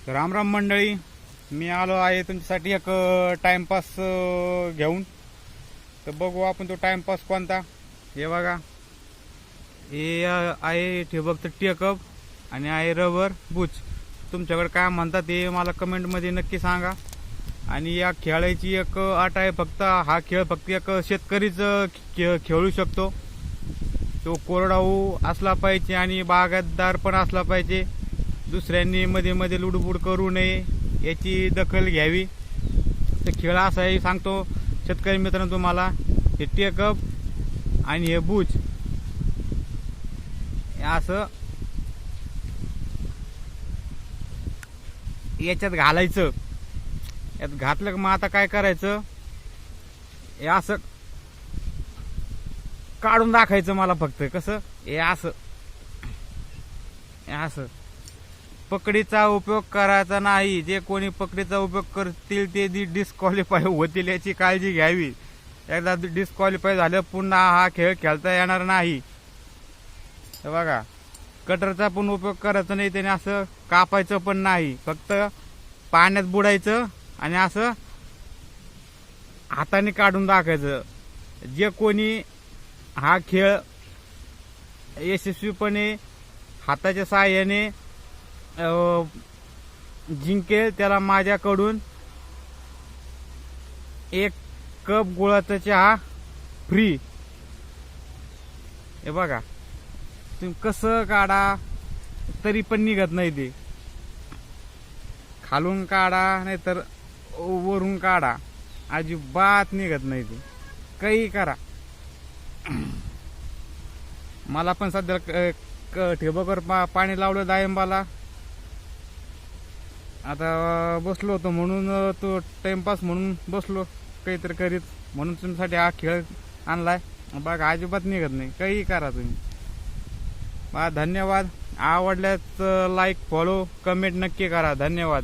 तर राम राम मंडळी, मी आलो आहे तुमच्यासाठी एक टाइमपास घेऊन. तर बघू आपण तो टाइमपास कोणता. हे बघा, हे आहे ठिबकचं टेकअप आणि आहे रबर बुच. तुमच्याकडे काय म्हणतात ते मला कमेंटमध्ये नक्की सांगा. आणि या खेळाची एक अट आहे, फक्त हा खेळ फक्त एक शेतकरीच खेळू शकतो. तो कोरडाऊ असला पाहिजे आणि बागायतदार पण असला पाहिजे. दुसऱ्यांनी मध्ये मध्ये लुडबुड करू नये, याची दखल घ्यावी. तर खेळ असा आहे, सांगतो शेतकरी मित्रांनो तुम्हाला. हे टेकअप आणि हे बूच असं याच्यात घालायचं. यात घातलं मग आता काय करायचं, हे असं काढून दाखायचं मला फक्त. कसं हे असं असं पकडीचा उपयोग करायचा नाही. जे कोणी पकडीचा उपयोग करतील ते डिस्क्वालिफाय होतील, याची काळजी घ्यावी. एकदा डिस्क्वालिफाय झालं पुन्हा हा खेळ खेळता येणार नाही. हे बघा, कटरचा पण उपयोग करायचा नाही, त्याने असं कापायचं पण नाही. फक्त पाण्यात बुडायचं आणि असं हाताने काढून टाकायचं. जे कोणी हा खेळ यशस्वीपणे हाताच्या साहाय्याने जिंकेल त्याला माझ्याकडून 1 कप गुळाचा चहा फ्री. हे बघा, तुम्ही कसं काढा तरी पण निघत नाही. ते खालून काढा नाहीतर वरून काढा, अजिबात निघत नाही. ते काही करा. मला पण सध्या ठिबकवर पाणी लावलं डाळिंबाला. आता बसलो होतो म्हणून तो टाइमपास म्हणून बसलो काहीतरी करीत, म्हणून तुमच्यासाठी हा खेळ आणलाय. बघा, अजिबात निघत नाही. काही करा तुम्ही. धन्यवाद. आवडल्यास लाईक, फॉलो, कमेंट नक्की करा. धन्यवाद.